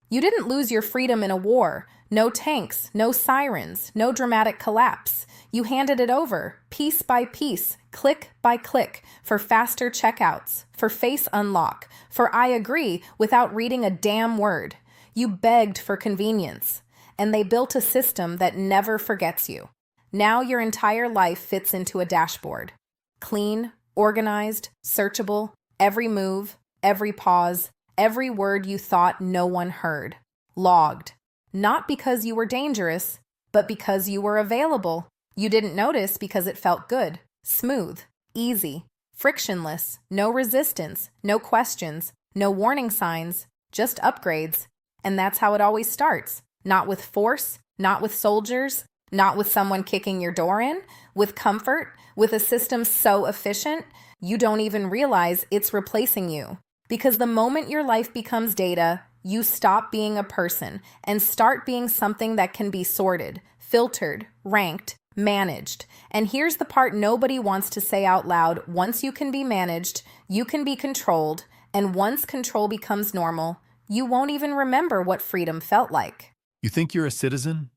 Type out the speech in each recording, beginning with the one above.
You didn't lose your freedom in a war. No tanks, no sirens, no dramatic collapse. You handed it over, piece by piece, click by click, for faster checkouts, for face unlock, for I agree without reading a damn word. You begged for convenience, and they built a system that never forgets you. Now your entire life fits into a dashboard. Clean, organized, searchable, every move, every pause, every word you thought no one heard. Logged. Not because you were dangerous, but because you were available. You didn't notice because it felt good, smooth, easy, frictionless, no resistance, no questions, no warning signs, just upgrades. And that's how it always starts. Not with force, not with soldiers, not with someone kicking your door in, with comfort, with a system so efficient, you don't even realize it's replacing you. Because the moment your life becomes data, you stop being a person and start being something that can be sorted, filtered, ranked, managed. And here's the part nobody wants to say out loud. Once you can be managed, you can be controlled. And once control becomes normal, you won't even remember what freedom felt like. You think you're a citizen?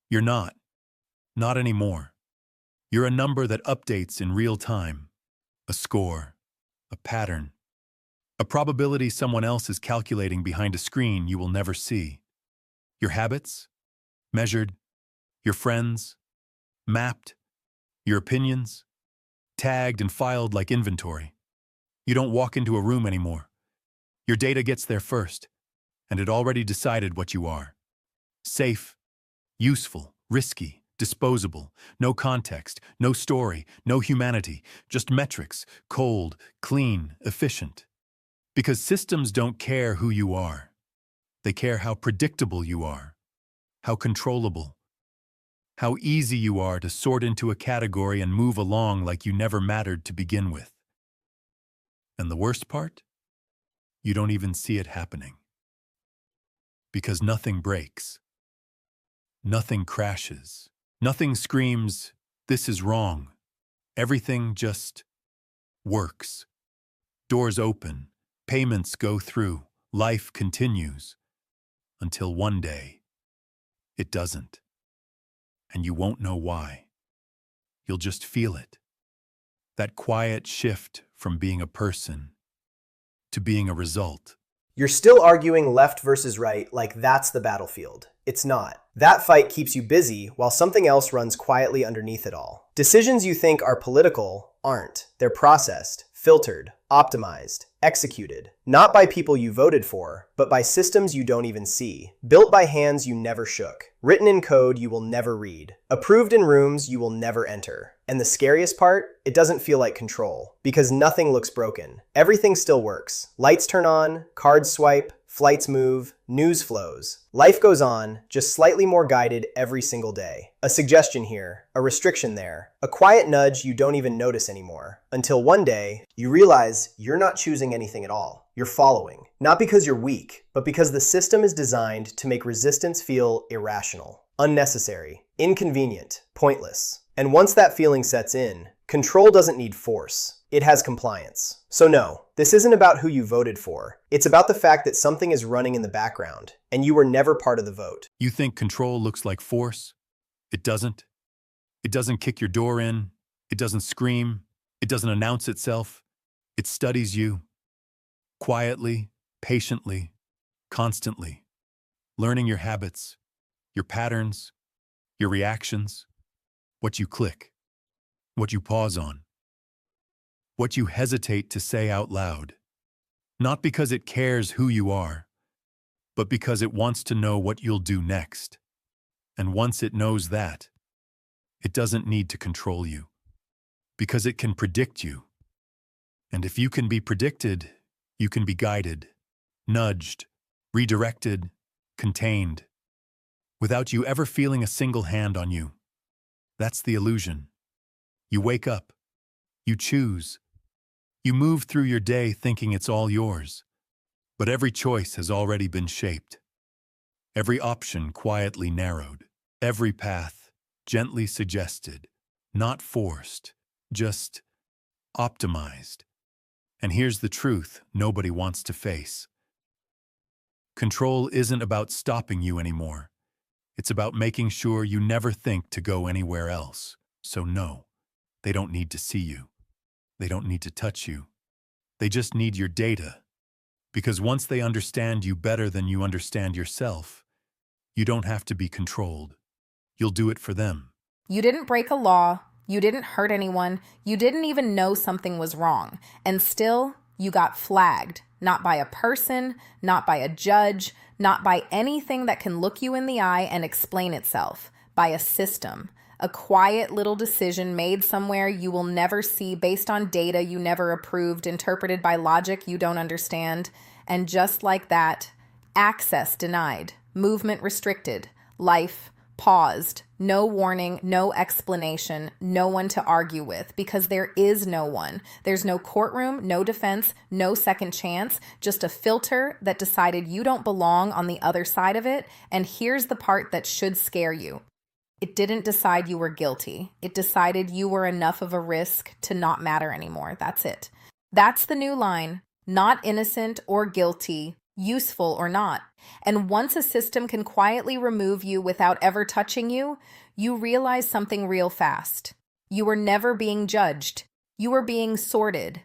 You're not. Not anymore. You're a number that updates in real time. A score. A pattern. A probability someone else is calculating behind a screen you will never see. Your habits? Measured. Your friends? Mapped. Your opinions? Tagged and filed like inventory. You don't walk into a room anymore. Your data gets there first, and it already decided what you are. Safe, useful, risky, disposable, no context, no story, no humanity, just metrics, cold, clean, efficient. Because systems don't care who you are. They care how predictable you are, how controllable, how easy you are to sort into a category and move along like you never mattered to begin with. And the worst part? You don't even see it happening. Because nothing breaks. Nothing crashes. Nothing screams, "This is wrong." Everything just works. Doors open. Payments go through, life continues, until one day, it doesn't. And you won't know why. You'll just feel it. That quiet shift from being a person to being a result. You're still arguing left versus right like that's the battlefield. It's not. That fight keeps you busy while something else runs quietly underneath it all. Decisions you think are political aren't. They're processed, filtered, optimized, executed, not by people you voted for, but by systems you don't even see, built by hands you never shook, written in code you will never read, approved in rooms you will never enter. And the scariest part, it doesn't feel like control, because nothing looks broken. Everything still works. Lights turn on, cards swipe, flights move, news flows. Life goes on, just slightly more guided every single day. A suggestion here, a restriction there, a quiet nudge you don't even notice anymore. Until one day, you realize you're not choosing anything at all. You're following. Not because you're weak, but because the system is designed to make resistance feel irrational, unnecessary, inconvenient, pointless. And once that feeling sets in, control doesn't need force. It has compliance. So no, this isn't about who you voted for. It's about the fact that something is running in the background, and you were never part of the vote. You think control looks like force? It doesn't. It doesn't kick your door in. It doesn't scream. It doesn't announce itself. It studies you. Quietly, patiently, constantly. Learning your habits, your patterns, your reactions, what you click, what you pause on, what you hesitate to say out loud. Not because it cares who you are, but because it wants to know what you'll do next. And once it knows that, it doesn't need to control you, because it can predict you. And if you can be predicted, you can be guided, nudged, redirected, contained, without you ever feeling a single hand on you. That's the illusion. You wake up, you choose, you move through your day thinking it's all yours, but every choice has already been shaped, every option quietly narrowed, every path gently suggested, not forced, just optimized. And here's the truth nobody wants to face. Control isn't about stopping you anymore. It's about making sure you never think to go anywhere else. So no, they don't need to see you. They don't need to touch you. They just need your data. Because once they understand you better than you understand yourself, you don't have to be controlled. You'll do it for them. You didn't break a law, you didn't hurt anyone, you didn't even know something was wrong, and still, you got flagged, not by a person, not by a judge, not by anything that can look you in the eye and explain itself, by a system, a quiet little decision made somewhere you will never see based on data you never approved, interpreted by logic you don't understand, and just like that, access denied, movement restricted, life paused, no warning, no explanation, no one to argue with, because there is no one. There's no courtroom, no defense, no second chance, just a filter that decided you don't belong on the other side of it, and here's the part that should scare you. It didn't decide you were guilty. It decided you were enough of a risk to not matter anymore. That's it. That's the new line. Not innocent or guilty, useful or not. And once a system can quietly remove you without ever touching you, you realize something real fast. You were never being judged. You were being sorted.